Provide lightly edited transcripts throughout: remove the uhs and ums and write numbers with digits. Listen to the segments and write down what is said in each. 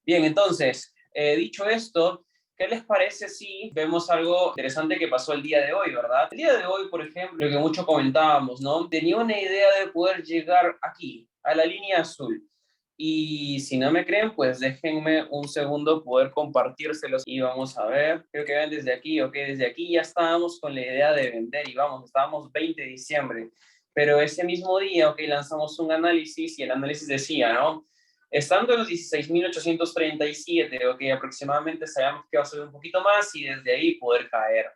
Bien, entonces, dicho esto, ¿qué les parece si vemos algo interesante que pasó el día de hoy, verdad? El día de hoy, por ejemplo, lo que mucho comentábamos, ¿no? Tenía una idea de poder llegar aquí, a la línea azul. Y si no me creen, pues déjenme un segundo poder compartírselos y vamos a ver. Creo que vean desde aquí, ok, desde aquí ya estábamos con la idea de vender y vamos, estábamos 20 de diciembre. Pero ese mismo día, ok, lanzamos un análisis y el análisis decía, ¿no? Estando en los 16.837, ok, aproximadamente sabíamos que va a subir un poquito más y desde ahí poder caer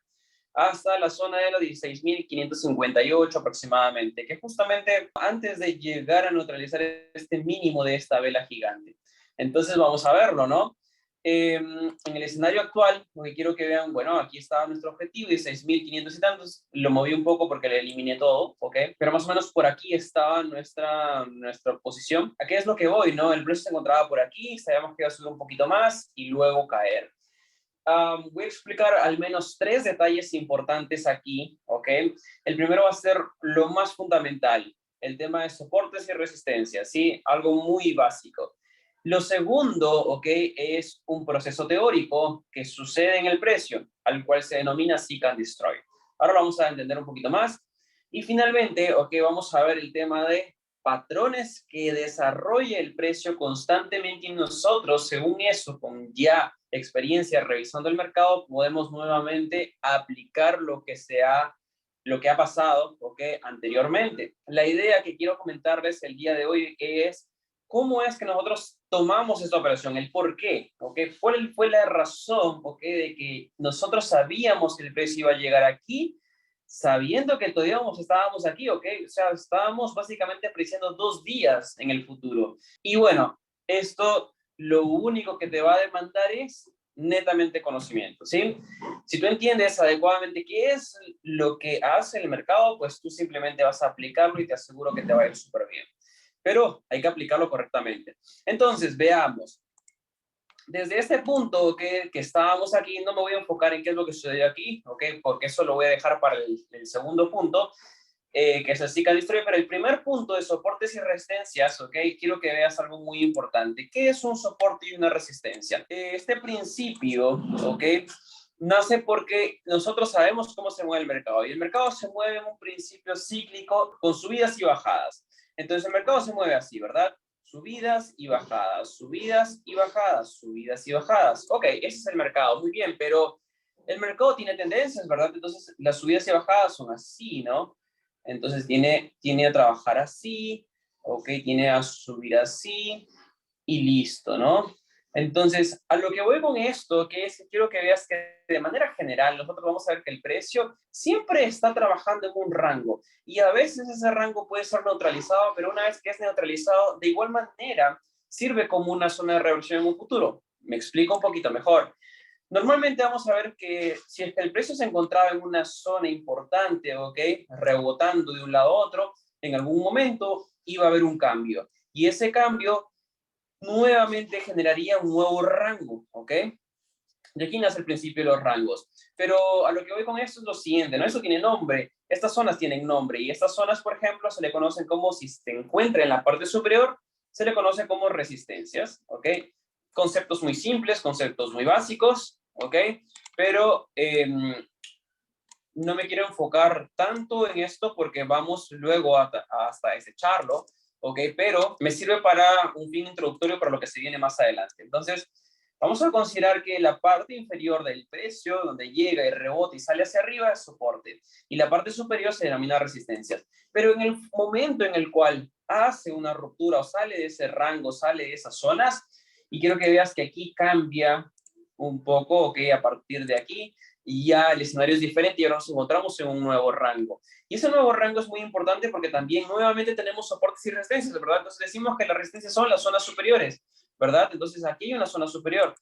hasta la zona de los 16.558 aproximadamente, que justamente antes de llegar a neutralizar este mínimo de esta vela gigante. Entonces vamos a verlo, ¿no? En el escenario actual, lo que quiero que vean, bueno, aquí estaba nuestro objetivo, 16.500 y tantos, lo moví un poco porque le eliminé todo, ¿ok? Pero más o menos por aquí estaba nuestra posición. ¿A qué es lo que voy, no? El precio se encontraba por aquí, sabíamos que iba a subir un poquito más y luego caer. Voy a explicar al menos tres detalles importantes aquí, ¿ok? El primero va a ser lo más fundamental, el tema de soportes y resistencias, ¿sí? Algo muy básico. Lo segundo, ¿ok? Es un proceso teórico que sucede en el precio, al cual se denomina Seek and Destroy. Ahora lo vamos a entender un poquito más. Y finalmente, ¿ok? Vamos a ver el tema de patrones que desarrolla el precio constantemente y nosotros, según eso, con ya experiencia revisando el mercado, podemos nuevamente aplicar lo que ha pasado, ¿ok? Anteriormente. La idea que quiero comentarles el día de hoy es cómo es que nosotros tomamos esta operación, el por qué, ¿ok? Fue la razón, ¿ok? De que nosotros sabíamos que el precio iba a llegar aquí, sabiendo que todavía estábamos aquí, ¿ok? O sea, estábamos básicamente prediciendo 2 días en el futuro. Y bueno, esto lo único que te va a demandar es netamente conocimiento, ¿sí? Si tú entiendes adecuadamente qué es lo que hace el mercado, pues tú simplemente vas a aplicarlo y te aseguro que te va a ir súper bien. Pero hay que aplicarlo correctamente. Entonces, veamos. Desde este punto que estábamos aquí, no me voy a enfocar en qué es lo que sucedió aquí, ¿ok? Porque eso lo voy a dejar para el segundo punto, que es el Seek and Destroy, pero el primer punto de soportes y resistencias, ¿ok? Quiero que veas algo muy importante. ¿Qué es un soporte y una resistencia? Este principio, ¿ok? Nace porque nosotros sabemos cómo se mueve el mercado y el mercado se mueve en un principio cíclico con subidas y bajadas. Entonces el mercado se mueve así, ¿verdad? Subidas y bajadas, subidas y bajadas, subidas y bajadas. Ok, ese es el mercado, muy bien, pero el mercado tiene tendencias, ¿verdad? Entonces las subidas y bajadas son así, ¿no? Entonces tiene a trabajar así, ok, tiene a subir así y listo, ¿no? Entonces, a lo que voy con esto, que es, quiero que veas que de manera general nosotros vamos a ver que el precio siempre está trabajando en un rango y a veces ese rango puede ser neutralizado, pero una vez que es neutralizado, de igual manera sirve como una zona de reversión en un futuro. Me explico un poquito mejor. Normalmente vamos a ver que si es que el precio se encontraba en una zona importante, ¿ok? Rebotando de un lado a otro, en algún momento iba a haber un cambio. Y ese cambio nuevamente generaría un nuevo rango, ¿ok? De aquí nace el principio de los rangos. Pero a lo que voy con esto es lo siguiente, ¿no? Eso tiene nombre. Estas zonas tienen nombre y estas zonas, por ejemplo, se le conocen como, si se encuentra en la parte superior, se le conoce como resistencias, ¿ok? Conceptos muy simples, conceptos muy básicos, ¿ok? Pero no me quiero enfocar tanto en esto porque vamos luego hasta desecharlo, ¿ok? Pero me sirve para un fin introductorio para lo que se viene más adelante. Entonces, vamos a considerar que la parte inferior del precio, donde llega y rebota y sale hacia arriba, es soporte. Y la parte superior se denomina resistencias. Pero en el momento en el cual hace una ruptura o sale de ese rango, sale de esas zonas, y quiero que veas que aquí cambia un poco, ok, a partir de aquí, y ya el escenario es diferente y ahora nos encontramos en un nuevo rango. Y ese nuevo rango es muy importante porque también nuevamente tenemos soportes y resistencias, ¿verdad? Entonces decimos que las resistencias son las zonas superiores, ¿verdad? Entonces aquí hay una zona superior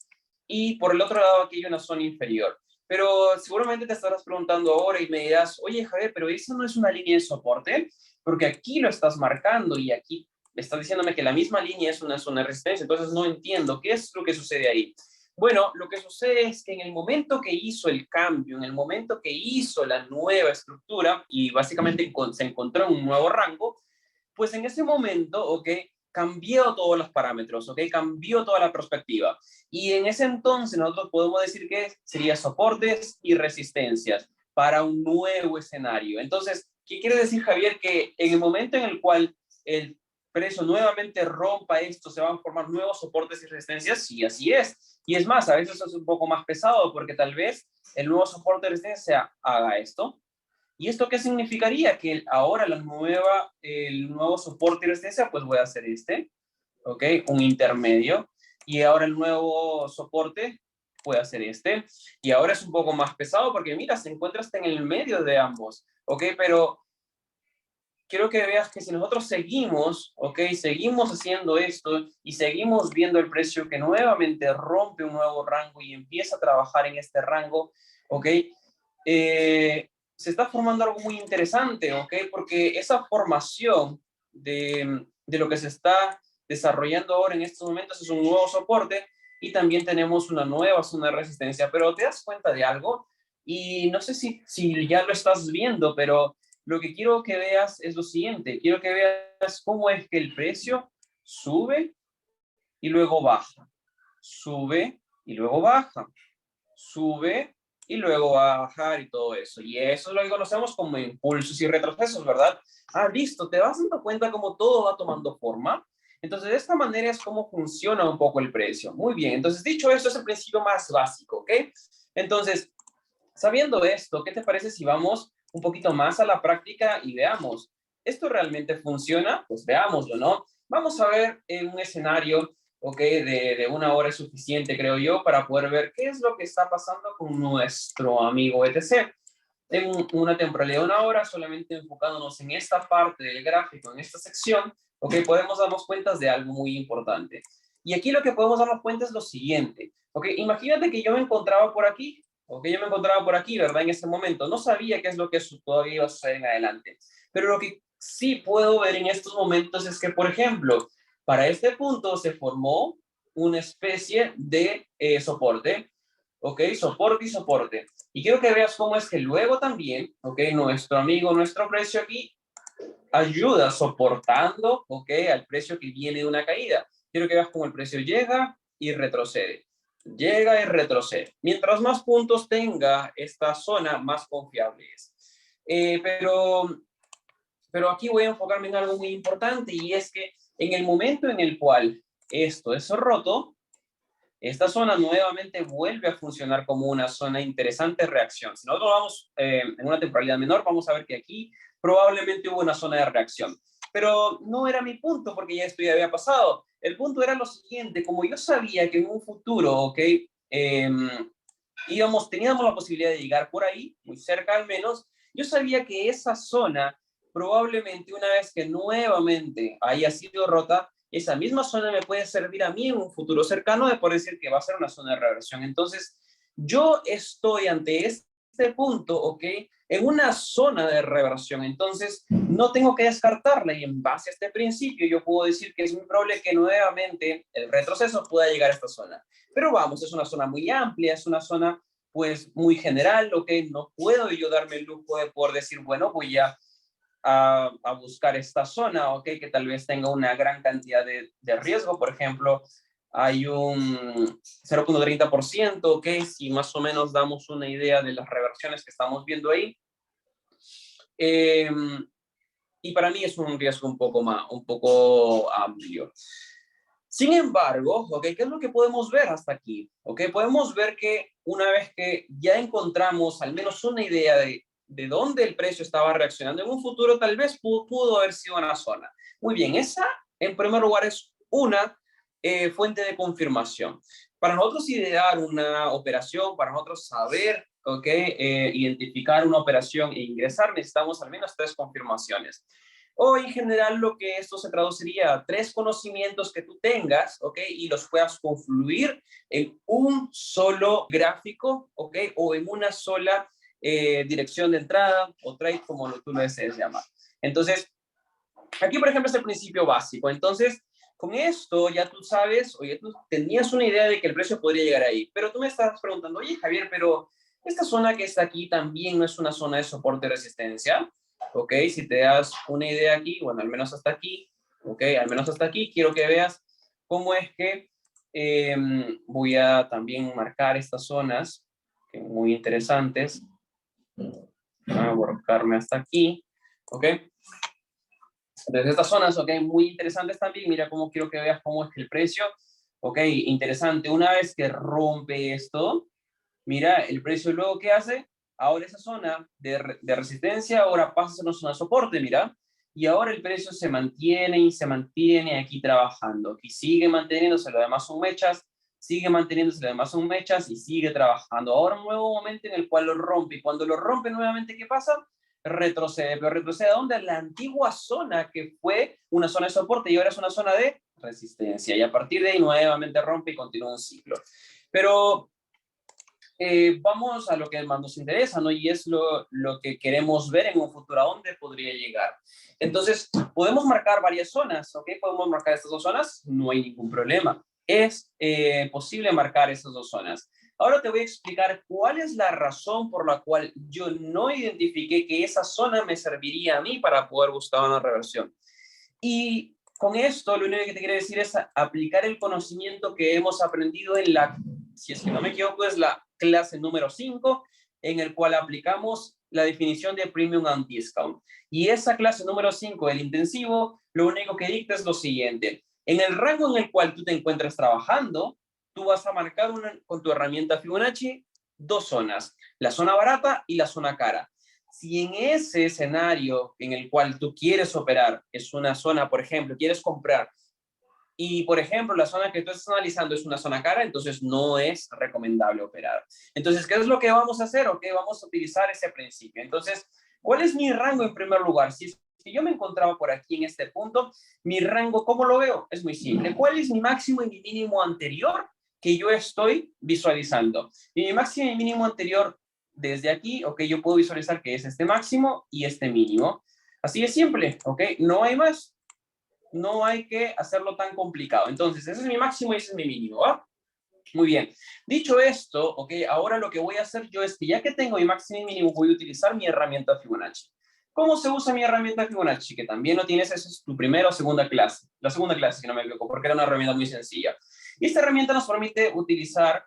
y por el otro lado aquí hay una zona inferior. Pero seguramente te estarás preguntando ahora y me dirás, oye Javier, pero ¿eso no es una línea de soporte? Porque aquí lo estás marcando y aquí estás diciéndome que la misma línea es una zona de resistencia, entonces no entiendo qué es lo que sucede ahí. Bueno, lo que sucede es que en el momento que hizo el cambio, en el momento que hizo la nueva estructura y básicamente se encontró en un nuevo rango, pues en ese momento, ¿ok? cambió todos los parámetros, ¿ok? Cambió toda la perspectiva. Y en ese entonces nosotros podemos decir que sería soportes y resistencias para un nuevo escenario. Entonces, ¿qué quiere decir, Javier? Que en el momento en el cual el precio nuevamente rompa esto, ¿se van a formar nuevos soportes y resistencias? Sí, así es. Y es más, a veces es un poco más pesado porque tal vez el nuevo soporte de resistencia haga esto. ¿Y esto qué significaría? Que ahora el nuevo soporte y resistencia, pues voy a hacer este, ¿ok? Un intermedio. Y ahora el nuevo soporte puede hacer este. Y ahora es un poco más pesado porque mira, se encuentra hasta en el medio de ambos, ¿ok? Pero quiero que veas que si nosotros seguimos, ¿ok? Seguimos haciendo esto y seguimos viendo el precio que nuevamente rompe un nuevo rango y empieza a trabajar en este rango, ¿ok? Se está formando algo muy interesante, ¿ok? Porque esa formación de lo que se está desarrollando ahora en estos momentos es un nuevo soporte y también tenemos una nueva zona de resistencia, pero te das cuenta de algo y no sé si ya lo estás viendo, pero lo que quiero que veas es lo siguiente, quiero que veas cómo es que el precio sube y luego baja, sube y luego baja, sube y luego bajar y todo eso. Y eso es lo que conocemos como impulsos y retrocesos, ¿verdad? Ah, listo, te vas dando cuenta cómo todo va tomando forma. Entonces, de esta manera es como funciona un poco el precio. Muy bien, entonces dicho esto es el principio más básico, ¿ok? Entonces, sabiendo esto, ¿qué te parece si vamos un poquito más a la práctica y veamos, ¿esto realmente funciona? Pues veámoslo, ¿no? Vamos a ver en un escenario, ¿ok? De una hora es suficiente, creo yo, para poder ver qué es lo que está pasando con nuestro amigo ETC. En una temporalidad de una hora, solamente enfocándonos en esta parte del gráfico, en esta sección, ¿ok? Podemos darnos cuenta de algo muy importante. Y aquí lo que podemos darnos cuenta es lo siguiente, ¿ok? Imagínate que yo me encontraba por aquí, ¿ok? Yo me encontraba por aquí, ¿verdad? En ese momento. No sabía qué es lo que todavía iba a suceder en adelante. Pero lo que sí puedo ver en estos momentos es que, por ejemplo, para este punto se formó una especie de soporte, ¿ok? Soporte y soporte. Y quiero que veas cómo es que luego también, ¿ok? Nuestro amigo, nuestro precio aquí ayuda soportando, ¿ok? Al precio que viene de una caída. Quiero que veas cómo el precio llega y retrocede. Llega y retrocede. Mientras más puntos tenga esta zona, más confiable es. Eh, pero, pero aquí voy a enfocarme en algo muy importante y es que en el momento en el cual esto es roto, esta zona nuevamente vuelve a funcionar como una zona interesante de reacción. Si nosotros vamos en una temporalidad menor, vamos a ver que aquí probablemente hubo una zona de reacción. Pero no era mi punto porque ya esto ya había pasado. El punto era lo siguiente, como yo sabía que en un futuro, ¿ok? Teníamos la posibilidad de llegar por ahí, muy cerca al menos, yo sabía que esa zona probablemente una vez que nuevamente haya sido rota, esa misma zona me puede servir a mí en un futuro cercano de poder decir que va a ser una zona de reversión. Entonces, yo estoy ante este punto, ¿ok? En una zona de reversión. Entonces, no tengo que descartarla y en base a este principio yo puedo decir que es muy probable que nuevamente el retroceso pueda llegar a esta zona. Pero vamos, es una zona muy amplia, es una zona pues muy general, ¿ok? No puedo yo darme el lujo de poder decir, bueno, voy a buscar esta zona, ¿ok? Que tal vez tenga una gran cantidad de riesgo, por ejemplo, hay un 0,30%, ¿ok? Si más o menos damos una idea de las reversiones que estamos viendo ahí. Eh, y para mí es un riesgo un poco amplio. Sin embargo, ¿ok? ¿Qué es lo que podemos ver hasta aquí? ¿Ok? Podemos ver que una vez que ya encontramos al menos una idea de dónde el precio estaba reaccionando en un futuro, tal vez pudo haber sido una zona. Muy bien, esa en primer lugar es una fuente de confirmación. Para nosotros idear una operación, para nosotros saber, ¿ok? Identificar una operación e ingresar, necesitamos al menos tres confirmaciones. O en general lo que esto se traduciría a tres conocimientos que tú tengas, ¿ok? Y los puedas confluir en un solo gráfico, ¿ok? O en una sola dirección de entrada o trade, como tú lo desees llamar. Entonces, aquí, por ejemplo, es el principio básico. Entonces, con esto ya tú sabes, oye, tú tenías una idea de que el precio podría llegar ahí, pero tú me estás preguntando, oye, Javier, pero esta zona que está aquí también no es una zona de soporte y resistencia. Ok, si te das una idea aquí, bueno, al menos hasta aquí, ¿ok? Al menos hasta aquí quiero que veas cómo es que voy a también marcar estas zonas, que muy interesantes. Voy a borcarme hasta aquí, ¿ok? Entonces estas zonas, ¿ok? Muy interesantes también. Mira cómo quiero que veas cómo es que el precio, ¿ok? Interesante. Una vez que rompe esto, mira el precio luego ¿qué hace? Ahora esa zona de resistencia ahora pasa a ser una zona de soporte, mira. Y ahora el precio se mantiene y se mantiene aquí trabajando. Aquí sigue manteniéndose, lo demás son mechas, sigue manteniéndose, lo demás son mechas y sigue trabajando. Ahora un nuevo momento en el cual lo rompe. Y cuando lo rompe nuevamente, ¿qué pasa? Retrocede. ¿Pero retrocede a dónde? A la antigua zona que fue una zona de soporte y ahora es una zona de resistencia. Y a partir de ahí nuevamente rompe y continúa un ciclo. Pero vamos a lo que más nos interesa, ¿no? Y es lo que queremos ver en un futuro, a dónde podría llegar. Entonces, podemos marcar varias zonas, ¿ok? Podemos marcar estas dos zonas, no hay ningún problema. Es posible marcar estas dos zonas. Ahora te voy a explicar cuál es la razón por la cual yo no identifiqué que esa zona me serviría a mí para poder buscar una reversión. Y con esto, lo único que te quiero decir es aplicar el conocimiento que hemos aprendido en la, si es que no me equivoco, es la clase número 5, en el cual aplicamos la definición de Premium and Discount. Y esa clase número 5 del intensivo, lo único que dicta es lo siguiente. En el rango en el cual tú te encuentres trabajando, tú vas a marcar con tu herramienta Fibonacci dos zonas, la zona barata y la zona cara. Si en ese escenario en el cual tú quieres operar es una zona, por ejemplo, quieres comprar y, por ejemplo, la zona que tú estás analizando es una zona cara, entonces no es recomendable operar. Entonces, ¿qué es lo que vamos a hacer? Ok, vamos a utilizar ese principio. Entonces, ¿cuál es mi rango en primer lugar? Si yo me encontraba por aquí en este punto, mi rango, ¿cómo lo veo? Es muy simple. ¿Cuál es mi máximo y mi mínimo anterior que yo estoy visualizando? Y mi máximo y mínimo anterior desde aquí, ok, yo puedo visualizar que es este máximo y este mínimo. Así de simple, ok, no hay más. No hay que hacerlo tan complicado. Entonces, ese es mi máximo y ese es mi mínimo, ¿va? Muy bien. Dicho esto, ok, ahora lo que voy a hacer yo es que ya que tengo mi máximo y mínimo, voy a utilizar mi herramienta Fibonacci. ¿Cómo se usa mi herramienta Fibonacci? Que también lo tienes, esa es tu primera o segunda clase. La segunda clase, si no me equivoco, porque era una herramienta muy sencilla. Y esta herramienta nos permite utilizar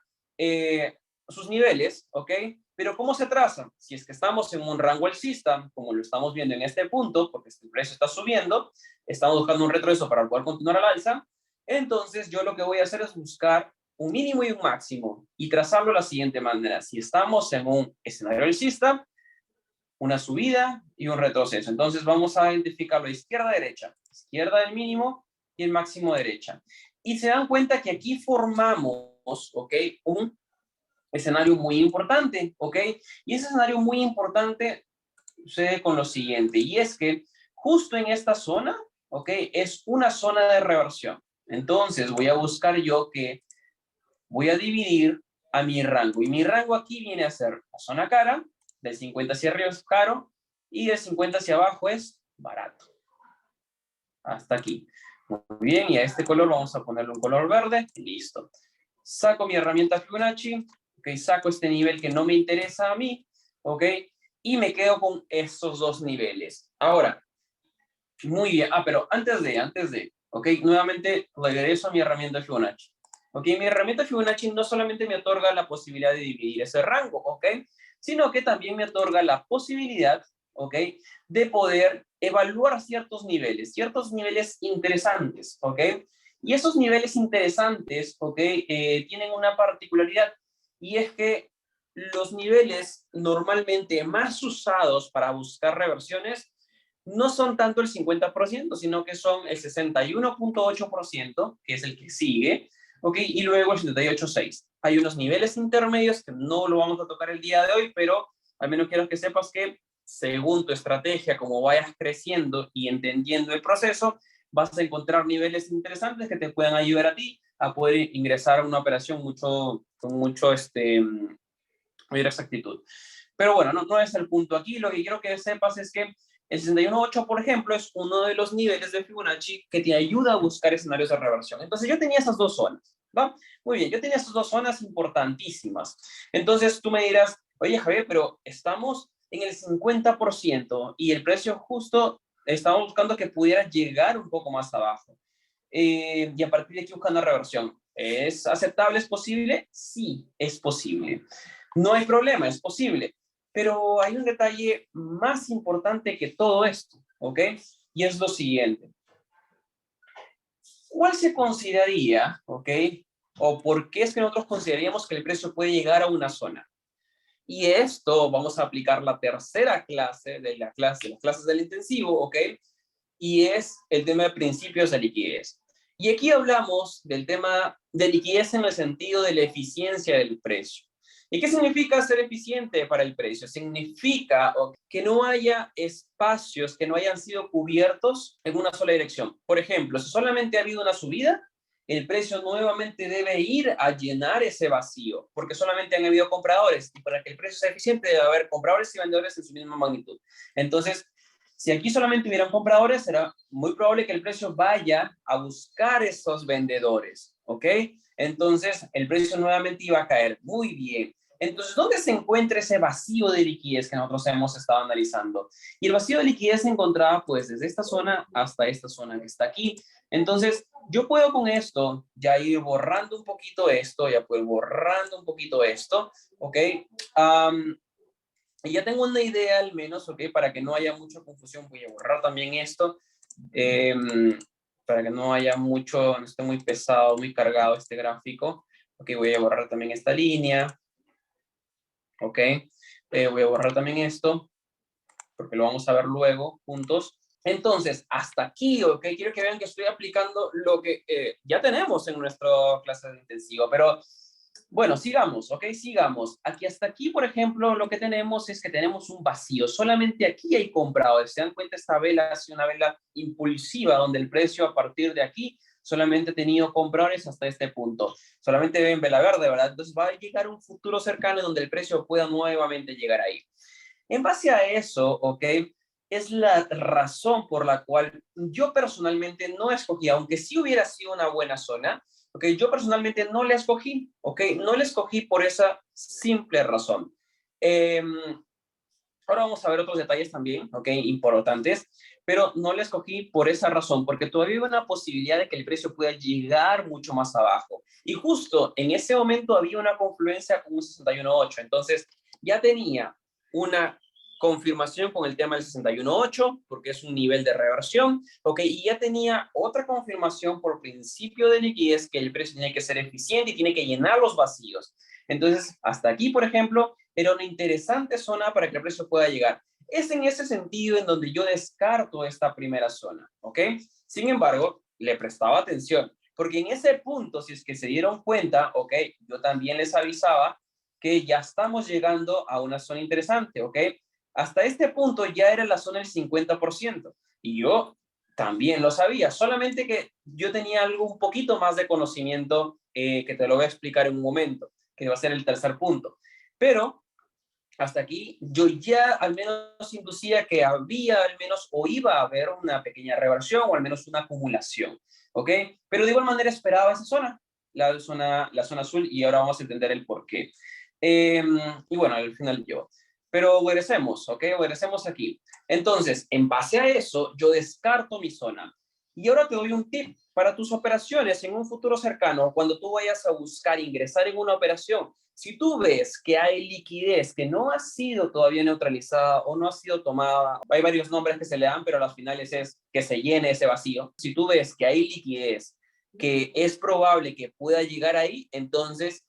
sus niveles, ¿ok? Pero ¿cómo se traza? Si es que estamos en un rango alcista, como lo estamos viendo en este punto, porque el precio está subiendo, estamos buscando un retroceso para poder continuar al alza, entonces yo lo que voy a hacer es buscar un mínimo y un máximo y trazarlo de la siguiente manera. Si estamos en un escenario alcista, una subida y un retroceso. Entonces vamos a identificarlo izquierda-derecha, izquierda del mínimo y el máximo derecha. Y se dan cuenta que aquí formamos, ¿ok? Un escenario muy importante, ¿ok? Y ese escenario muy importante sucede con lo siguiente, y es que justo en esta zona, ¿ok? Es una zona de reversión. Entonces voy a buscar yo que voy a dividir a mi rango, y mi rango aquí viene a ser la zona cara, del 50 hacia arriba es caro, y del 50 hacia abajo es barato. Hasta aquí. Muy bien, y a este color vamos a ponerle un color verde, listo. Saco mi herramienta Fibonacci, ok, saco este nivel que no me interesa a mí, ok, y me quedo con estos dos niveles. Ahora, muy bien, pero antes de, ok, nuevamente regreso a mi herramienta Fibonacci. Ok, mi herramienta Fibonacci no solamente me otorga la posibilidad de dividir ese rango, ok, sino que también me otorga la posibilidad, ok, de poder evaluar ciertos niveles interesantes, ok. Y esos niveles interesantes, ok, tienen una particularidad, y es que los niveles normalmente más usados para buscar reversiones no son tanto el 50%, sino que son el 61.8%, que es el que sigue, ¿ok? Y luego el 78.6%. Hay unos niveles intermedios que no lo vamos a tocar el día de hoy, pero al menos quiero que sepas que según tu estrategia, como vayas creciendo y entendiendo el proceso, vas a encontrar niveles interesantes que te puedan ayudar a ti a poder ingresar a una operación con mayor exactitud. Pero bueno, no es el punto aquí. Lo que quiero que sepas es que el 61.8, por ejemplo, es uno de los niveles de Fibonacci que te ayuda a buscar escenarios de reversión. Entonces yo tenía esas dos zonas, ¿va? Muy bien, yo tenía esas dos zonas importantísimas. Entonces tú me dirás, oye Javier, pero estamos en el 50% y el precio justo Estábamos buscando que pudiera llegar un poco más abajo. Y a partir de aquí buscar una reversión. ¿Es aceptable? ¿Es posible? Sí, es posible. No hay problema, es posible. Pero hay un detalle más importante que todo esto, ¿ok? Y es lo siguiente. ¿Cuál se consideraría, ok? O por qué es que nosotros consideraríamos que el precio puede llegar a una zona? Y esto vamos a aplicar la tercera clase de las clases del intensivo, ¿ok? Y es el tema de principios de liquidez. Y aquí hablamos del tema de liquidez en el sentido de la eficiencia del precio. ¿Y qué significa ser eficiente para el precio? Significa que no haya espacios que no hayan sido cubiertos en una sola dirección. Por ejemplo, si solamente ha habido una subida, el precio nuevamente debe ir a llenar ese vacío, porque solamente han habido compradores, y para que el precio sea eficiente debe haber compradores y vendedores en su misma magnitud. Entonces, si aquí solamente hubieran compradores, será muy probable que el precio vaya a buscar esos vendedores, ¿ok? Entonces, el precio nuevamente iba a caer. Muy bien. Entonces, ¿dónde se encuentra ese vacío de liquidez que nosotros hemos estado analizando? Y el vacío de liquidez se encontraba, pues, desde esta zona hasta esta zona que está aquí. Entonces, yo puedo con esto ya ir borrando un poquito esto, ya puedo borrando un poquito esto, ¿ok? Y ya tengo una idea al menos, ¿ok? Para que no haya mucha confusión, voy a borrar también esto, eh, para que no haya mucho, no esté muy pesado, muy cargado este gráfico. Ok, voy a borrar también esta línea, ¿ok? Voy a borrar también esto, porque lo vamos a ver luego juntos. Entonces, hasta aquí, ¿ok? Quiero que vean que estoy aplicando lo que ya tenemos en nuestra clase de intensivo, pero bueno, sigamos, ¿ok? Sigamos. Aquí hasta aquí, por ejemplo, lo que tenemos es que tenemos un vacío. Solamente aquí hay compradores. ¿Se dan cuenta? Esta vela es una vela impulsiva, donde el precio a partir de aquí solamente ha tenido compradores hasta este punto. Solamente ven vela verde, ¿verdad? Entonces va a llegar un futuro cercano donde el precio pueda nuevamente llegar ahí. En base a eso, ¿ok? Es la razón por la cual yo personalmente no escogí, aunque sí hubiera sido una buena zona, ¿ok? Yo personalmente no la escogí, ¿ok? No la escogí por esa simple razón. Eh, Ahora vamos a ver otros detalles también, ¿ok? Importantes, pero no la escogí por esa razón, porque todavía hay una posibilidad de que el precio pueda llegar mucho más abajo. Y justo en ese momento había una confluencia con un 61.8, entonces ya tenía una confirmación con el tema del 61.8, porque es un nivel de reversión, ¿ok? Y ya tenía otra confirmación por principio de liquidez que el precio tiene que ser eficiente y tiene que llenar los vacíos. Entonces, hasta aquí, por ejemplo, era una interesante zona para que el precio pueda llegar. Es en ese sentido en donde yo descarto esta primera zona, ¿ok? Sin embargo, le prestaba atención, porque en ese punto, si es que se dieron cuenta, ¿ok? Yo también les avisaba que ya estamos llegando a una zona interesante, ¿ok? Hasta este punto ya era la zona del 50%, y yo también lo sabía, solamente que yo tenía algo un poquito más de conocimiento que te lo voy a explicar en un momento, que va a ser el tercer punto. Pero hasta aquí yo ya al menos inducía que había al menos o iba a haber una pequeña reversión o al menos una acumulación, ¿ok? Pero de igual manera esperaba esa zona, la zona azul, y ahora vamos a entender el por qué. Eh, y bueno, al final yo. Pero regresemos, ¿ok? Regresemos aquí. Entonces, en base a eso, yo descarto mi zona. Y ahora te doy un tip para tus operaciones en un futuro cercano, cuando tú vayas a buscar ingresar en una operación. Si tú ves que hay liquidez que no ha sido todavía neutralizada o no ha sido tomada, hay varios nombres que se le dan, pero a las finales es que se llene ese vacío. Si tú ves que hay liquidez que es probable que pueda llegar ahí, entonces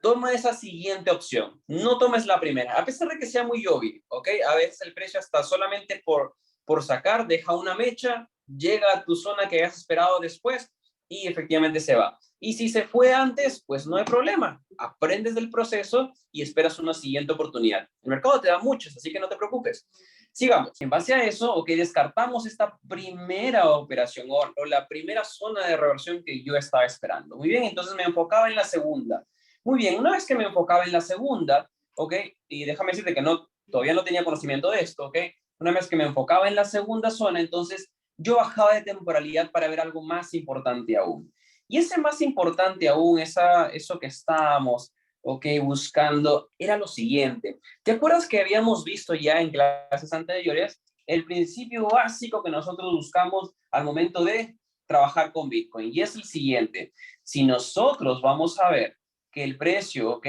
toma esa siguiente opción. No tomes la primera, a pesar de que sea muy obvio, ¿ok? A veces el precio está solamente por sacar, deja una mecha, llega a tu zona que hayas esperado después y efectivamente se va. Y si se fue antes, pues no hay problema. Aprendes del proceso y esperas una siguiente oportunidad. El mercado te da muchas, así que no te preocupes. Sigamos. En base a eso, ok, descartamos esta primera operación o la primera zona de reversión que yo estaba esperando. Muy bien, entonces me enfocaba en la segunda. Muy bien, una vez que me enfocaba en la segunda, ok, y déjame decirte que no, todavía no tenía conocimiento de esto, ok, una vez que me enfocaba en la segunda zona, entonces yo bajaba de temporalidad para ver algo más importante aún. Y ese más importante aún, eso que estábamos, ok, buscando, era lo siguiente. ¿Te acuerdas que habíamos visto ya en clases anteriores el principio básico que nosotros buscamos al momento de trabajar con Bitcoin. Y es el siguiente. Si nosotros vamos a ver que el precio, ¿ok?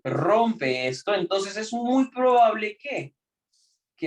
Rompe esto, entonces es muy probable que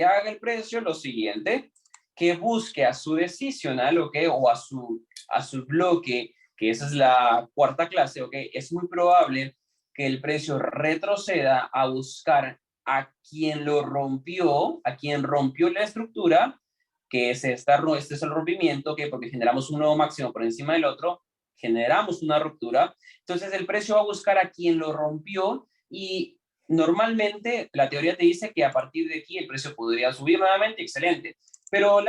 haga el precio lo siguiente, que busque a su decisional, ¿ok? O a su bloque, que esa es la cuarta clase, ¿ok? Es muy probable que el precio retroceda a buscar a quien lo rompió, a quien rompió la estructura, que es este es el rompimiento, que porque generamos un nuevo máximo por encima del otro, generamos una ruptura. Entonces el precio va a buscar a quien lo rompió y normalmente la teoría te dice que a partir de aquí el precio podría subir nuevamente, excelente. Pero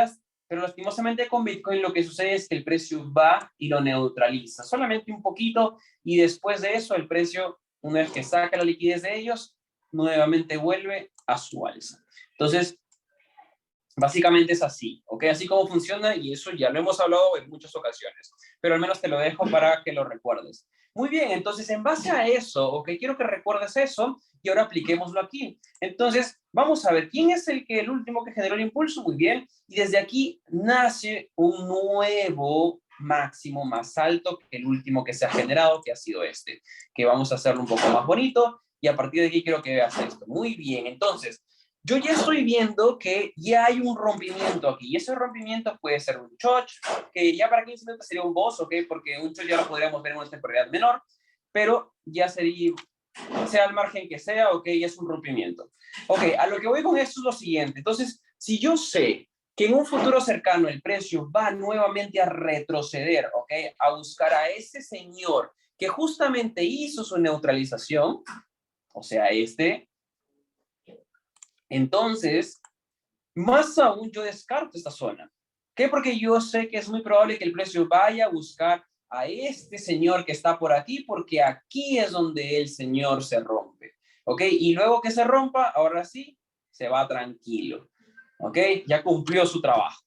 lastimosamente con Bitcoin lo que sucede es que el precio va y lo neutraliza, solamente un poquito, y después de eso el precio, una vez que saca la liquidez de ellos, nuevamente vuelve a su alza. Entonces, básicamente es así, ¿ok? Así como funciona, y eso ya lo hemos hablado en muchas ocasiones, pero al menos te lo dejo para que lo recuerdes. Muy bien, entonces en base a eso, ¿ok? Quiero que recuerdes eso y ahora apliquémoslo aquí. Entonces, vamos a ver, ¿quién es el último que generó el impulso? Muy bien, y desde aquí nace un nuevo máximo más alto que el último que se ha generado, que ha sido este, que vamos a hacerlo un poco más bonito, y a partir de aquí quiero que veas esto. Muy bien, entonces, yo ya estoy viendo que ya hay un rompimiento aquí, y ese rompimiento puede ser un choch, que ya para 15 minutos sería un boss, ¿ok? Porque un choch ya lo podríamos ver en una temporalidad menor, pero ya sería, sea el margen que sea, ¿ok? Ya es un rompimiento. Ok, a lo que voy con esto es lo siguiente. Entonces, si yo sé que en un futuro cercano el precio va nuevamente a retroceder, ¿ok? A buscar a ese señor que justamente hizo su neutralización, o sea, entonces, más aún yo descarto esta zona. ¿Qué? Porque yo sé que es muy probable que el precio vaya a buscar a este señor que está por aquí, porque aquí es donde el señor se rompe. ¿Ok? Y luego que se rompa, ahora sí, se va tranquilo. ¿Ok? Ya cumplió su trabajo.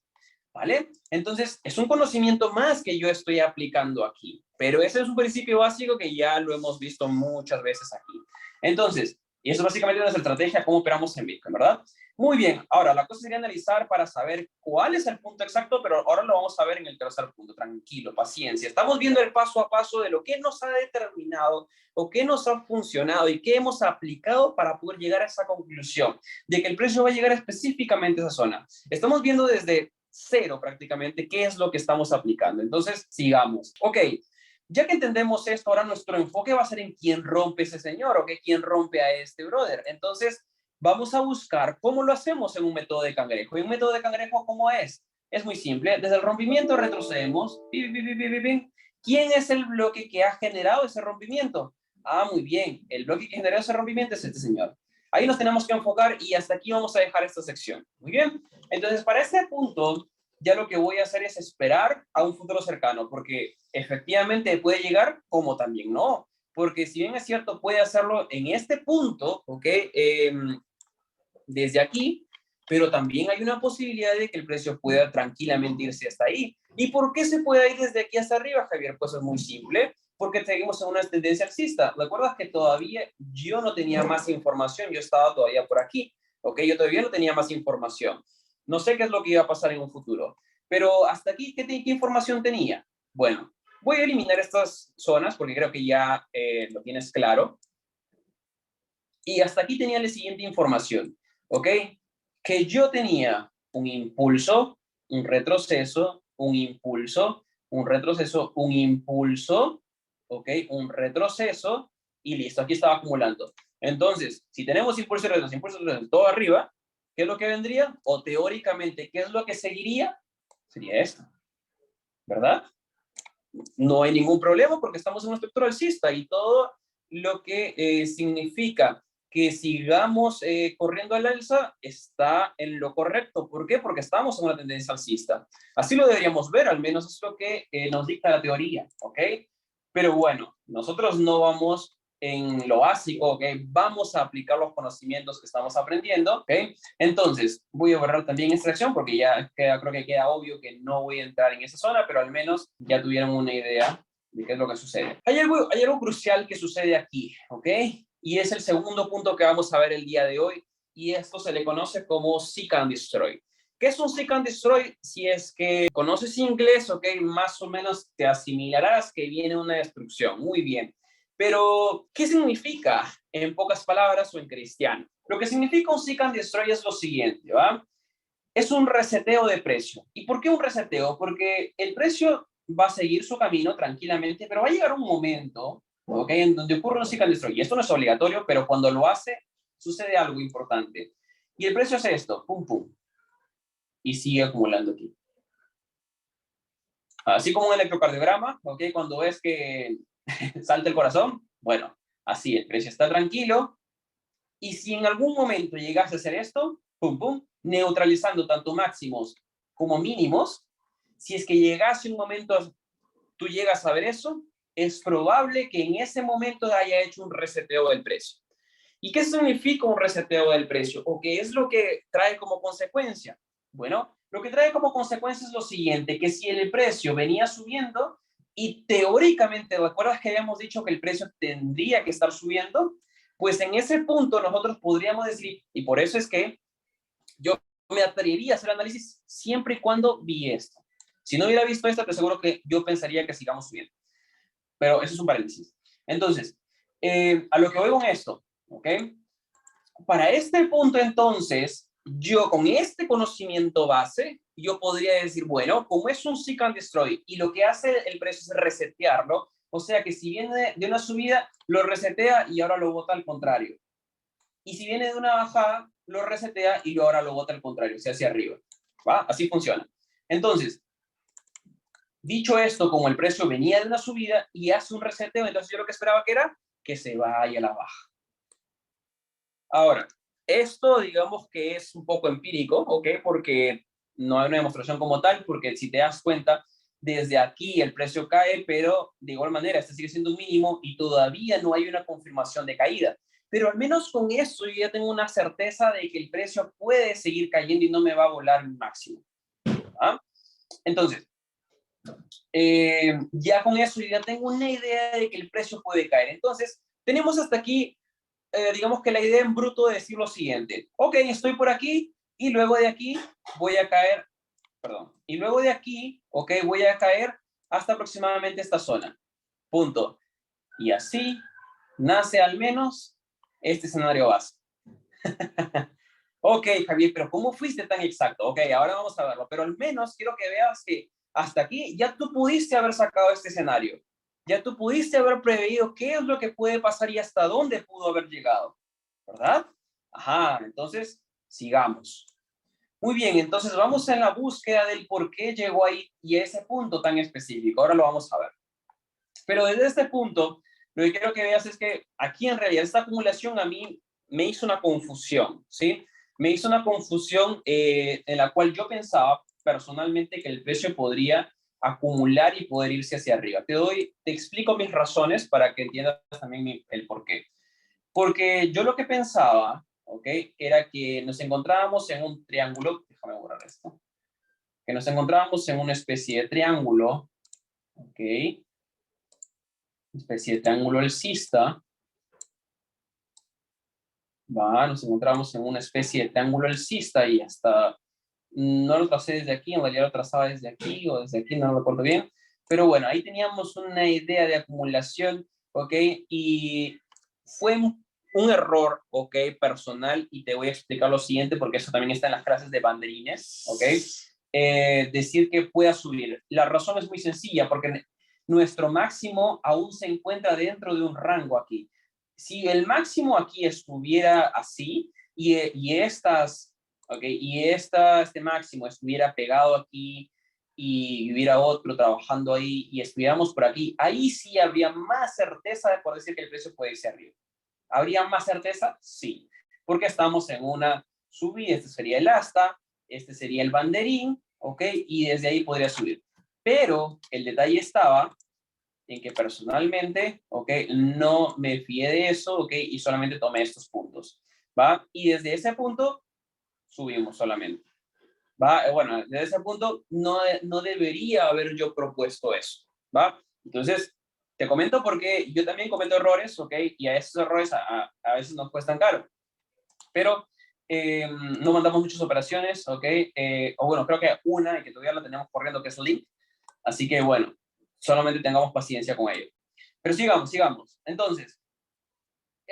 ¿Vale? Entonces, es un conocimiento más que yo estoy aplicando aquí, pero ese es un principio básico que ya lo hemos visto muchas veces aquí. Entonces, y eso es básicamente una estrategia, cómo operamos en Bitcoin, ¿verdad? Muy bien, ahora la cosa sería analizar para saber cuál es el punto exacto, pero ahora lo vamos a ver en el tercer punto, tranquilo, paciencia. Estamos viendo el paso a paso de lo que nos ha determinado o qué nos ha funcionado y qué hemos aplicado para poder llegar a esa conclusión de que el precio va a llegar específicamente a esa zona. Estamos viendo desde cero prácticamente qué es lo que estamos aplicando. Entonces, sigamos. Ok, ya que entendemos esto, ahora nuestro enfoque va a ser en quién rompe ese señor o que quién rompe a este brother. Entonces, vamos a buscar cómo lo hacemos en un método de cangrejo. ¿Y un método de cangrejo cómo es? Es muy simple. Desde el rompimiento retrocedemos. ¿Quién es el bloque que ha generado ese rompimiento? Ah, muy bien. El bloque que generó ese rompimiento es este señor. Ahí nos tenemos que enfocar y hasta aquí vamos a dejar esta sección. Muy bien. Entonces, para este punto, ya lo que voy a hacer es esperar a un futuro cercano, porque efectivamente puede llegar como también no. Porque si bien es cierto, puede hacerlo en este punto, ¿ok? Desde aquí, pero también hay una posibilidad de que el precio pueda tranquilamente irse hasta ahí. ¿Y por qué se puede ir desde aquí hasta arriba, Javier? Pues es muy simple, porque seguimos en una tendencia alcista. ¿Recuerdas que todavía yo no tenía más información? Yo estaba todavía por aquí, ¿ok? Yo todavía no tenía más información. No sé qué es lo que iba a pasar en un futuro, pero hasta aquí, ¿qué información tenía? Bueno, voy a eliminar estas zonas porque creo que ya lo tienes claro. Y hasta aquí tenía la siguiente información, ¿ok? Que yo tenía un impulso, un retroceso, un impulso, un retroceso, un impulso, ¿ok? Un retroceso y listo, aquí estaba acumulando. Entonces, si tenemos impulso y retroceso, todo arriba, ¿qué es lo que vendría? O teóricamente, ¿qué es lo que seguiría? Sería esto, ¿verdad? No hay ningún problema porque estamos en una estructura alcista y todo lo que significa que sigamos corriendo al alza está en lo correcto. ¿Por qué? Porque estamos en una tendencia alcista. Así lo deberíamos ver, al menos es lo que nos dicta la teoría, ¿ok? Pero bueno, nosotros no vamos en lo básico, ¿ok? Vamos a aplicar los conocimientos que estamos aprendiendo, ¿ok? Entonces, voy a borrar también esta sección porque ya creo que queda obvio que no voy a entrar en esa zona, pero al menos ya tuvieron una idea de qué es lo que sucede. Hay algo crucial que sucede aquí, ¿ok? Y es el segundo punto que vamos a ver el día de hoy, y esto se le conoce como Seek and Destroy. ¿Qué es un seek and destroy? Si es que conoces inglés, ok, más o menos te asimilarás que viene una destrucción. Muy bien. Pero, ¿qué significa en pocas palabras o en cristiano? Lo que significa un seek and destroy es lo siguiente, ¿va? Es un reseteo de precio. ¿Y por qué un reseteo? Porque el precio va a seguir su camino tranquilamente, pero va a llegar un momento, ¿ok?, en donde ocurre un seek and destroy. Y esto no es obligatorio, pero cuando lo hace, sucede algo importante. Y el precio es esto, pum, pum, y sigue acumulando aquí. Así como un electrocardiograma, ¿ok? Cuando ves que salta el corazón, bueno, así el precio está tranquilo. Y si en algún momento llegase a hacer esto, pum, pum, neutralizando tanto máximos como mínimos, si es que llegase un momento, tú llegas a ver eso, es probable que en ese momento haya hecho un reseteo del precio. ¿Y qué significa un reseteo del precio? ¿O qué es lo que trae como consecuencia? Bueno, lo que trae como consecuencia es lo siguiente, que si el precio venía subiendo y teóricamente, ¿recuerdas que habíamos dicho que el precio tendría que estar subiendo? Pues en ese punto nosotros podríamos decir, y por eso es que yo me atrevería a hacer análisis siempre y cuando vi esto. Si no hubiera visto esto, te aseguro que yo pensaría que sigamos subiendo. Pero eso es un paréntesis. Entonces, a lo que voy con esto, ¿ok? Para este punto, entonces, yo con este conocimiento base, yo podría decir, bueno, como es un seek and destroy y lo que hace el precio es resetearlo, o sea que si viene de una subida, lo resetea y ahora lo bota al contrario. Y si viene de una bajada, lo resetea y ahora lo bota al contrario, o sea, hacia arriba. ¿Va? Así funciona. Entonces, dicho esto, como el precio venía de una subida y hace un reseteo, entonces yo lo que esperaba que era que se vaya a la baja. Ahora, esto digamos que es un poco empírico, ¿ok? Porque no hay una demostración como tal, porque si te das cuenta, desde aquí el precio cae, pero de igual manera este sigue siendo un mínimo y todavía no hay una confirmación de caída. Pero al menos con eso yo ya tengo una certeza de que el precio puede seguir cayendo y no me va a volar el máximo. ¿Ah? Entonces, ya con eso yo ya tengo una idea de que el precio puede caer. Entonces, tenemos hasta aquí digamos que la idea en bruto de decir lo siguiente, ok, estoy por aquí y luego de aquí voy a caer, perdón, y luego de aquí, ok, voy a caer hasta aproximadamente esta zona, punto. Y así nace al menos este escenario base. Ok, Javier, pero ¿cómo fuiste tan exacto? Ok, ahora vamos a verlo, pero al menos quiero que veas que hasta aquí ya tú pudiste haber sacado este escenario. Ya tú pudiste haber preveído qué es lo que puede pasar y hasta dónde pudo haber llegado, ¿verdad? Ajá, entonces sigamos. Muy bien, entonces vamos en la búsqueda del por qué llegó ahí y ese punto tan específico. Ahora lo vamos a ver. Pero desde este punto, lo que quiero que veas es que aquí en realidad esta acumulación a mí me hizo una confusión, ¿sí? Me hizo una confusión en la cual yo pensaba personalmente que el precio podría acumular y poder irse hacia arriba. Te explico mis razones para que entiendas también el por qué. Porque yo lo que pensaba, ¿ok? Era que nos encontrábamos en un triángulo, déjame borrar esto, que nos encontrábamos en una especie de triángulo, ¿ok? Especie de triángulo alcista, ¿va? Nos encontramos en una especie de triángulo alcista y hasta, no lo tracé desde aquí, en realidad lo trazaba desde aquí o desde aquí, no lo recuerdo bien, pero bueno, ahí teníamos una idea de acumulación, ¿ok? Y fue un error, ¿ok? Personal, y te voy a explicar lo siguiente porque eso también está en las frases de banderines, ¿ok? Decir que pueda subir. La razón es muy sencilla, porque nuestro máximo aún se encuentra dentro de un rango aquí. Si el máximo aquí estuviera así y este máximo estuviera pegado aquí y hubiera otro trabajando ahí y estuviéramos por aquí, ahí sí habría más certeza de poder decir que el precio puede irse arriba. ¿Habría más certeza? Sí, porque estamos en una subida, este sería el asta, este sería el banderín, ¿ok? Y desde ahí podría subir. Pero el detalle estaba en que personalmente, ¿ok? No me fié de eso, ¿ok? Y solamente tomé estos puntos, ¿va? Y desde ese punto subimos solamente, ¿va? Bueno, desde ese punto no debería haber yo propuesto eso, ¿va? Entonces, te comento porque yo también cometo errores, ¿ok? Y a esos errores a veces nos cuestan caro. Pero no mandamos muchas operaciones, ¿ok? O bueno, creo que una que todavía la tenemos corriendo, que es Link. Así que bueno, solamente tengamos paciencia con ello. Pero sigamos, sigamos. Entonces,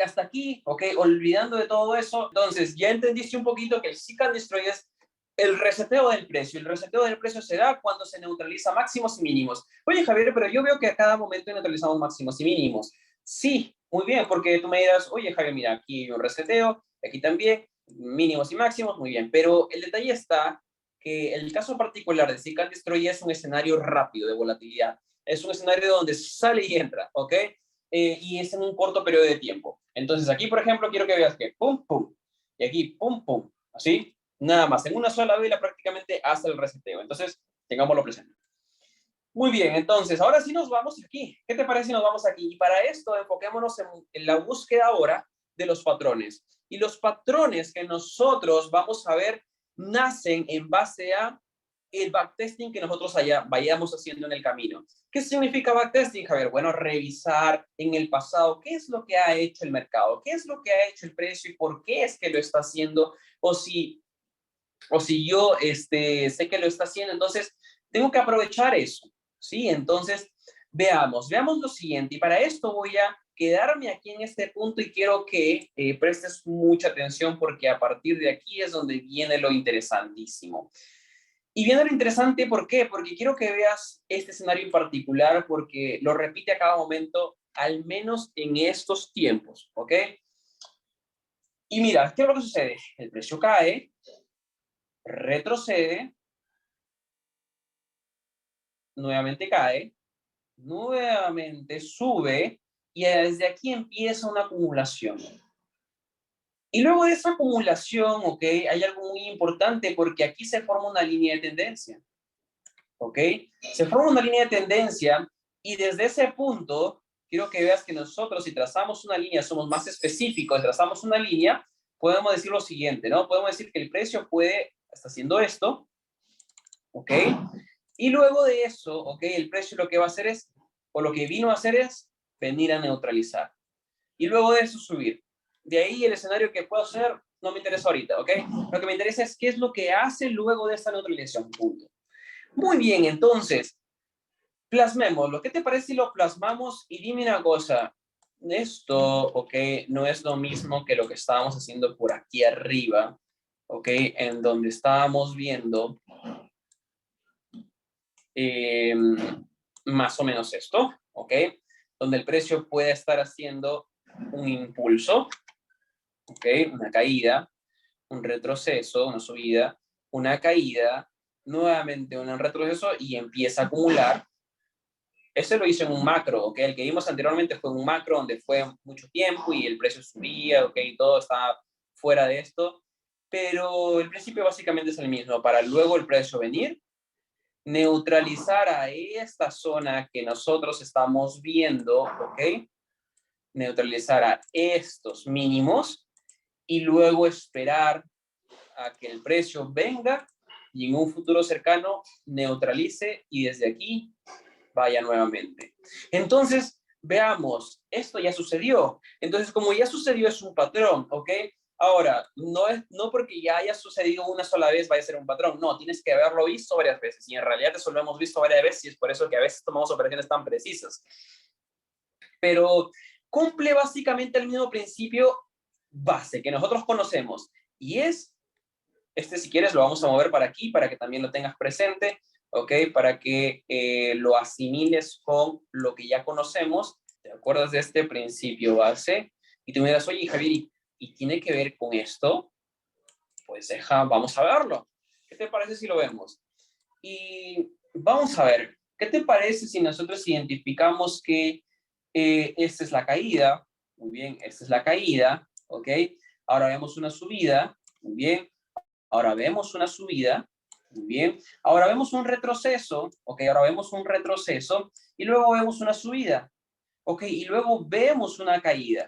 hasta aquí, ¿ok? Olvidando de todo eso, entonces ya entendiste un poquito que el Seek and Destroy es el reseteo del precio. El reseteo del precio se da cuando se neutraliza máximos y mínimos. Oye, Javier, pero yo veo que a cada momento neutralizamos máximos y mínimos. Sí, muy bien, porque tú me dirás, oye, Javier, mira, aquí hay un reseteo, aquí también, mínimos y máximos, muy bien. Pero el detalle está que el caso particular de Seek and Destroy es un escenario rápido de volatilidad. Es un escenario donde sale y entra, ¿ok? Y es en un corto periodo de tiempo. Entonces aquí, por ejemplo, quiero que veas que pum, pum, y aquí pum, pum, así, nada más, en una sola vela prácticamente hace el reseteo. Entonces, tengámoslo presente. Muy bien, entonces, ahora sí nos vamos aquí. ¿Qué te parece si nos vamos aquí? Y para esto, enfoquémonos en la búsqueda ahora de los patrones. Y los patrones que nosotros vamos a ver nacen en base a el backtesting que nosotros vayamos haciendo en el camino. ¿Qué significa backtesting, Javier? Bueno, revisar en el pasado qué es lo que ha hecho el mercado, qué es lo que ha hecho el precio y por qué es que lo está haciendo, o si yo sé que lo está haciendo, entonces tengo que aprovechar eso, ¿sí? Entonces, veamos lo siguiente, y para esto voy a quedarme aquí en este punto y quiero que prestes mucha atención porque a partir de aquí es donde viene lo interesantísimo. Y viene lo interesante, ¿por qué? Porque quiero que veas este escenario en particular porque lo repite a cada momento, al menos en estos tiempos, ¿ok? Y mira, ¿qué es lo que sucede? El precio cae, retrocede, nuevamente cae, nuevamente sube y desde aquí empieza una acumulación. Y luego de esa acumulación, ¿ok? Hay algo muy importante porque aquí se forma una línea de tendencia, ¿ok? Se forma una línea de tendencia y desde ese punto quiero que veas que nosotros si trazamos una línea, somos más específicos, trazamos una línea, podemos decir lo siguiente, ¿no? Podemos decir que el precio está haciendo esto, ¿ok? Y luego de eso, ¿ok? El precio lo que va a hacer es, o lo que vino a hacer es, venir a neutralizar. Y luego de eso subir. De ahí el escenario que puedo hacer no me interesa ahorita, ¿ok? Lo que me interesa es qué es lo que hace luego de esta neutralización, punto. Muy bien, entonces, plasmémoslo. ¿Qué te parece si lo plasmamos? Y dime una cosa, esto, ¿ok? No es lo mismo que lo que estábamos haciendo por aquí arriba, ¿ok? En donde estábamos viendo eh, más o menos esto, ¿ok? Donde el precio puede estar haciendo un impulso, ¿ok? Una caída, un retroceso, una subida, una caída, nuevamente un retroceso y empieza a acumular. Ese lo hice en un macro, ¿ok? El que vimos anteriormente fue un macro donde fue mucho tiempo y el precio subía, ¿ok? Todo estaba fuera de esto, pero el principio básicamente es el mismo, para luego el precio venir, neutralizar a esta zona que nosotros estamos viendo, ¿ok? Neutralizar a estos mínimos y luego esperar a que el precio venga y en un futuro cercano neutralice y desde aquí vaya nuevamente. Entonces, veamos, esto ya sucedió. Entonces, como ya sucedió, es un patrón, ¿ok? Ahora, no porque ya haya sucedido una sola vez vaya a ser un patrón, no, tienes que haberlo visto varias veces y en realidad eso lo hemos visto varias veces y es por eso que a veces tomamos operaciones tan precisas. Pero cumple básicamente el mismo principio base que nosotros conocemos y es, si quieres lo vamos a mover para aquí para que también lo tengas presente, ¿ok? Para que lo asimiles con lo que ya conocemos, ¿te acuerdas de este principio base? Y tú me dirás, oye, Javier, ¿y tiene que ver con esto? Pues vamos a verlo. ¿Qué te parece si lo vemos? Y vamos a ver, ¿qué te parece si nosotros identificamos que esta es la caída? Muy bien, esta es la caída, ¿ok? Ahora vemos una subida, muy bien. Ahora vemos una subida, muy bien. Ahora vemos un retroceso, ¿ok? Ahora vemos un retroceso y luego vemos una subida, ¿ok? Y luego vemos una caída,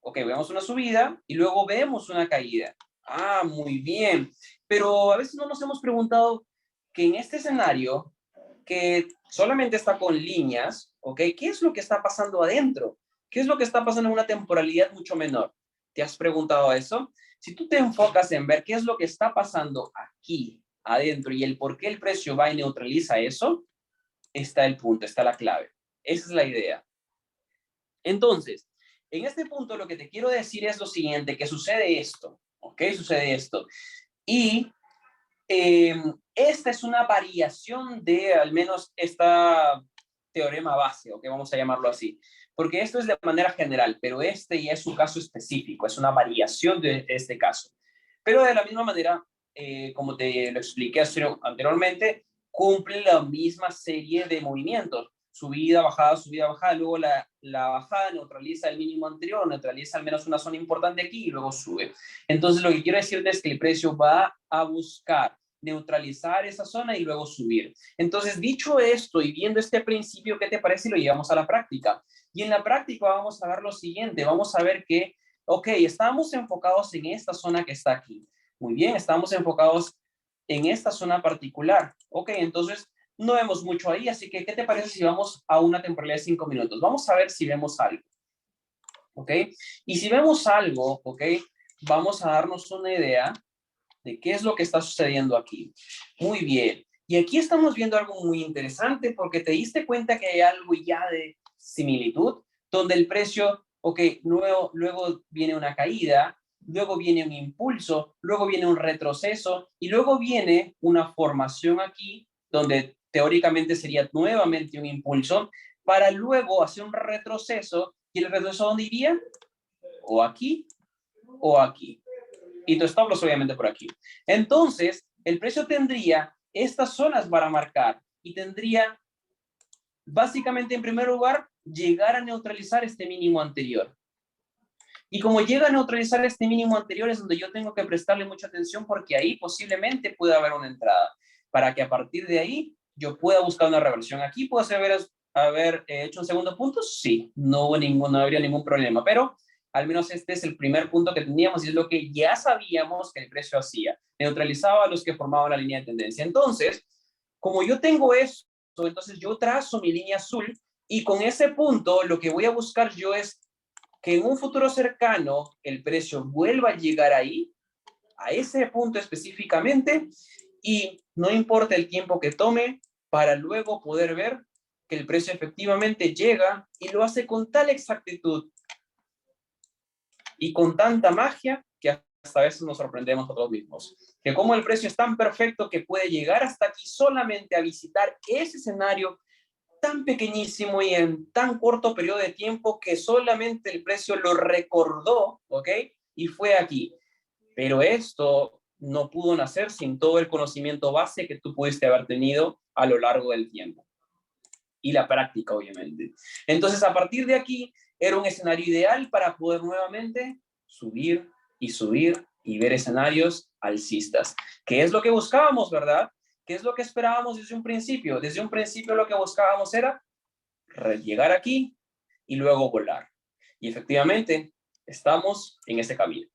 ¿ok? Vemos una subida y luego vemos una caída. Ah, muy bien. Pero a veces no nos hemos preguntado que en este escenario, que solamente está con líneas, ¿ok? ¿Qué es lo que está pasando adentro? ¿Qué es lo que está pasando en una temporalidad mucho menor? ¿Te has preguntado eso? Si tú te enfocas en ver qué es lo que está pasando aquí adentro y el por qué el precio va y neutraliza eso, está el punto, está la clave. Esa es la idea. Entonces, en este punto lo que te quiero decir es lo siguiente, que sucede esto, ¿ok? Sucede esto. Y esta es una variación de al menos esta teorema base, ¿ok? Vamos a llamarlo así. Porque esto es de manera general, pero este ya es un caso específico, es una variación de este caso. Pero de la misma manera, como te lo expliqué anteriormente, cumple la misma serie de movimientos. Subida, bajada, luego la bajada neutraliza el mínimo anterior, neutraliza al menos una zona importante aquí y luego sube. Entonces, lo que quiero decirte es que el precio va a buscar neutralizar esa zona y luego subir. Entonces, dicho esto y viendo este principio, ¿qué te parece si lo llevamos a la práctica? Y en la práctica vamos a ver lo siguiente, vamos a ver que, ok, estamos enfocados en esta zona que está aquí. Muy bien, estamos enfocados en esta zona particular. Ok, entonces no vemos mucho ahí, así que, ¿qué te parece si vamos a una temporalidad de 5 minutos? Vamos a ver si vemos algo. ¿Ok? Y si vemos algo, ¿ok? Vamos a darnos una idea de qué es lo que está sucediendo aquí. Muy bien. Y aquí estamos viendo algo muy interesante porque te diste cuenta que hay algo ya de similitud, donde el precio, ok, luego viene una caída, luego viene un impulso, luego viene un retroceso y luego viene una formación aquí, donde teóricamente sería nuevamente un impulso, para luego hacer un retroceso. ¿Y el retroceso dónde iría? O aquí o aquí. Y tu stop loss obviamente por aquí. Entonces, el precio tendría estas zonas para marcar y tendría básicamente en primer lugar llegar a neutralizar este mínimo anterior. Y como llega a neutralizar este mínimo anterior es donde yo tengo que prestarle mucha atención porque ahí posiblemente pueda haber una entrada para que a partir de ahí yo pueda buscar una reversión. Aquí puedo haber hecho un segundo punto, sí, no habría ningún problema, pero al menos este es el primer punto que teníamos y es lo que ya sabíamos que el precio hacía, neutralizaba a los que formaban la línea de tendencia. Entonces, como yo tengo esto, entonces yo trazo mi línea azul y con ese punto lo que voy a buscar yo es que en un futuro cercano el precio vuelva a llegar ahí, a ese punto específicamente, y no importa el tiempo que tome para luego poder ver que el precio efectivamente llega y lo hace con tal exactitud y con tanta magia que hasta a veces nos sorprendemos nosotros mismos. Que como el precio es tan perfecto que puede llegar hasta aquí solamente a visitar ese escenario tan pequeñísimo y en tan corto periodo de tiempo que solamente el precio lo recordó, ¿ok? Y fue aquí. Pero esto no pudo nacer sin todo el conocimiento base que tú pudiste haber tenido a lo largo del tiempo. Y la práctica, obviamente. Entonces, a partir de aquí, era un escenario ideal para poder nuevamente subir y subir y ver escenarios alcistas. ¿Qué es lo que buscábamos, verdad? ¿Qué es lo que esperábamos desde un principio? Desde un principio lo que buscábamos era llegar aquí y luego volar. Y efectivamente, estamos en ese camino.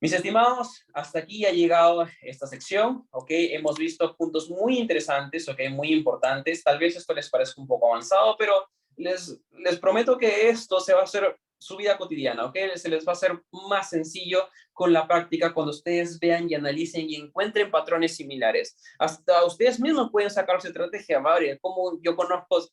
Mis estimados, hasta aquí ha llegado esta sección, ¿ok? Hemos visto puntos muy interesantes, ¿ok? Muy importantes. Tal vez esto les parezca un poco avanzado, pero les prometo que esto se va a hacer su vida cotidiana, ¿ok? Se les va a hacer más sencillo con la práctica cuando ustedes vean y analicen y encuentren patrones similares. Hasta ustedes mismos pueden sacar su estrategia, ¿vale? Como yo conozco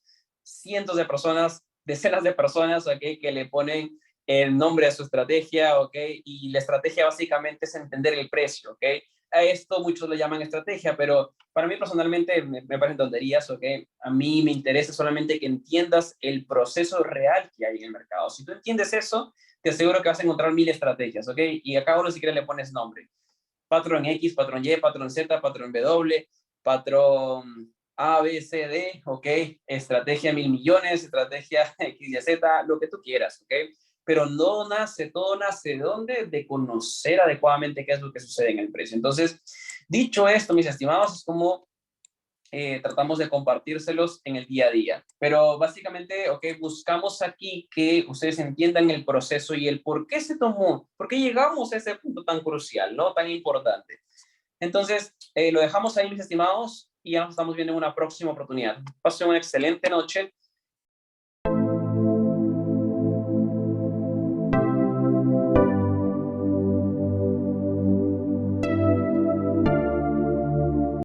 cientos de personas, decenas de personas, ¿ok? Que le ponen el nombre de su estrategia, ¿ok? Y la estrategia básicamente es entender el precio, ¿ok? A esto muchos lo llaman estrategia, pero para mí personalmente me parecen tonterías, ¿ok? A mí me interesa solamente que entiendas el proceso real que hay en el mercado. Si tú entiendes eso, te aseguro que vas a encontrar 1000 estrategias, ¿ok? Y a cada uno si quieres le pones nombre. Patrón X, patrón Y, patrón Z, patrón W, patrón A, B, C, D, ¿ok? Estrategia 1000 millones, estrategia X, Y, Z, lo que tú quieras, ¿ok? Pero no nace, todo nace ¿de dónde? De conocer adecuadamente qué es lo que sucede en el precio. Entonces, dicho esto, mis estimados, es como tratamos de compartírselos en el día a día. Pero básicamente, ok, buscamos aquí que ustedes entiendan el proceso y el por qué se tomó, por qué llegamos a ese punto tan crucial, ¿no? Tan importante. Entonces, lo dejamos ahí, mis estimados, y ya nos estamos viendo en una próxima oportunidad. Pasen una excelente noche